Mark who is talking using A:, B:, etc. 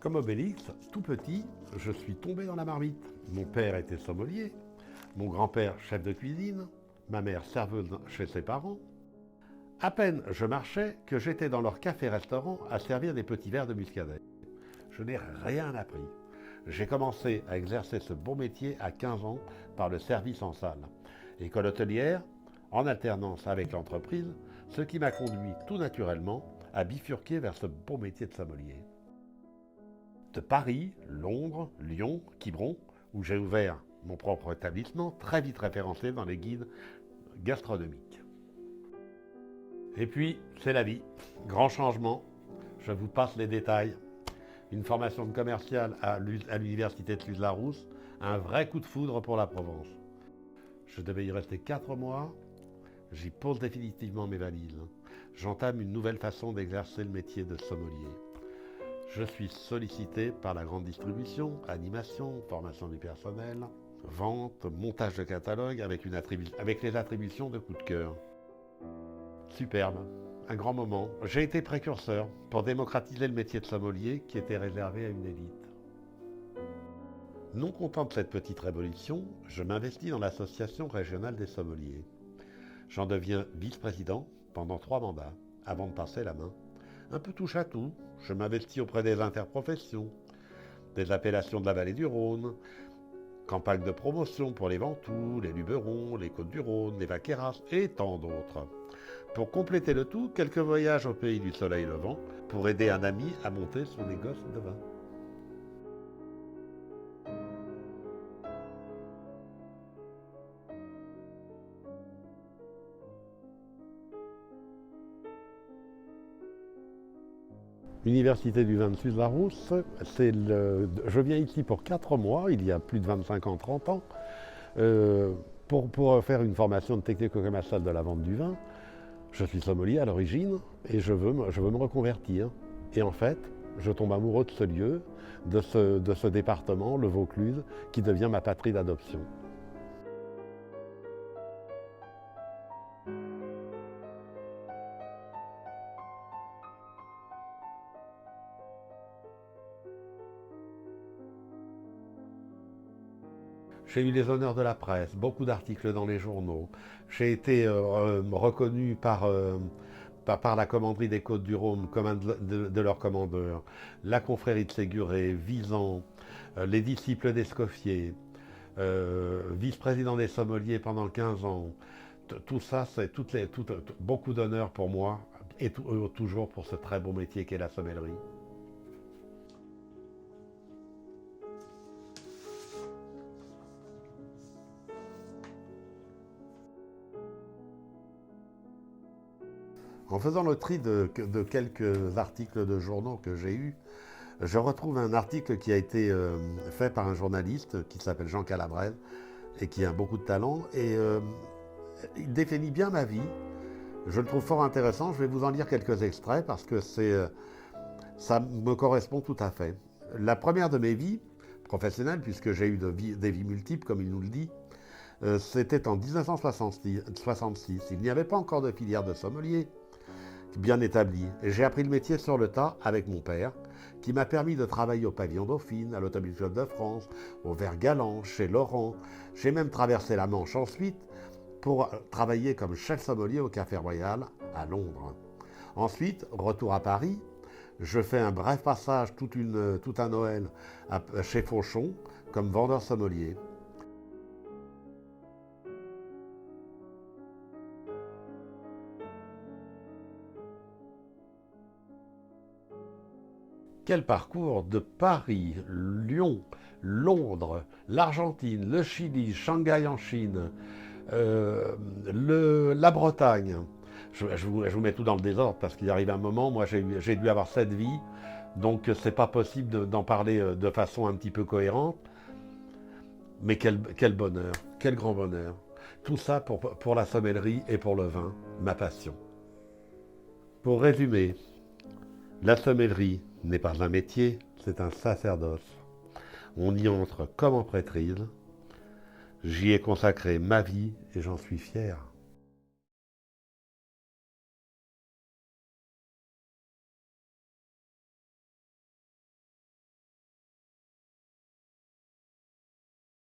A: Comme Obélix, tout petit, je suis tombé dans la marmite. Mon père était sommelier, mon grand-père chef de cuisine, ma mère serveuse chez ses parents. À peine je marchais que j'étais dans leur café-restaurant à servir des petits verres de muscadet. Je n'ai rien appris. J'ai commencé à exercer ce beau métier à 15 ans par le service en salle. École hôtelière, en alternance avec l'entreprise, ce qui m'a conduit tout naturellement à bifurquer vers ce beau métier de sommelier. De Paris, Londres, Lyon, Quiberon, où j'ai ouvert mon propre établissement, très vite référencé dans les guides gastronomiques. Et puis, c'est la vie. Grand changement. Je vous passe les détails. Une formation de commercial à l'université de Cluse-Larousse, un vrai coup de foudre pour la Provence. Je devais y rester 4 mois. J'y pose définitivement mes valises. J'entame une nouvelle façon d'exercer le métier de sommelier. Je suis sollicité par la grande distribution, animation, formation du personnel, vente, montage de catalogue avec les attributions de coup de cœur. Superbe, un grand moment. J'ai été précurseur pour démocratiser le métier de sommelier qui était réservé à une élite. Non content de cette petite révolution, je m'investis dans l'association régionale des sommeliers. J'en deviens vice-président pendant 3 mandats avant de passer la main. Un peu touche à tout, je m'investis auprès des interprofessions, des appellations de la vallée du Rhône, campagne de promotion pour les Ventoux, les Luberons, les Côtes-du-Rhône, les Vaqueras et tant d'autres. Pour compléter le tout, quelques voyages au pays du soleil levant pour aider un ami à monter son négoce de vin. L'Université du vin de Cluse-Larousse, je viens ici pour 4 mois, il y a plus de 25 ans, 30 ans, pour faire une formation de technico-commerciale de la vente du vin. Je suis sommelier à l'origine et je veux me reconvertir. Et en fait, je tombe amoureux de ce lieu, de ce département, le Vaucluse, qui devient ma patrie d'adoption. J'ai eu les honneurs de la presse, beaucoup d'articles dans les journaux. J'ai été reconnu par la commanderie des Côtes-du-Rhône comme un de leurs commandeurs, la confrérie de Séguré, Visan, les disciples d'Escoffier, vice-président des sommeliers pendant 15 ans. Tout ça, c'est beaucoup d'honneur pour moi et toujours pour ce très beau métier qu'est la sommellerie. En faisant le tri de quelques articles de journaux que j'ai eus, je retrouve un article qui a été fait par un journaliste qui s'appelle Jean Calabrese et qui a beaucoup de talent. Et il définit bien ma vie. Je le trouve fort intéressant. Je vais vous en lire quelques extraits parce que ça me correspond tout à fait. La première de mes vies professionnelles, puisque j'ai eu des vies multiples, comme il nous le dit, c'était en 1966. Il n'y avait pas encore de filière de sommelier bien établie. Et j'ai appris le métier sur le tas avec mon père, qui m'a permis de travailler au Pavillon Dauphine, à l'Automobile Club de France, au Vert Galant, chez Laurent. J'ai même traversé la Manche ensuite pour travailler comme chef sommelier au Café Royal à Londres. Ensuite, retour à Paris, je fais un bref passage tout un Noël chez Fauchon comme vendeur sommelier. Quel parcours de Paris, Lyon, Londres, l'Argentine, le Chili, Shanghai en Chine, la Bretagne. Je vous mets tout dans le désordre parce qu'il arrive un moment, moi j'ai dû avoir 7 vies, donc c'est pas possible d'en parler de façon un petit peu cohérente. Mais quel bonheur, quel grand bonheur. Tout ça pour la sommellerie et pour le vin, ma passion. Pour résumer, la sommellerie n'est pas un métier, c'est un sacerdoce. On y entre comme en prêtrise. J'y ai consacré ma vie et j'en suis fier.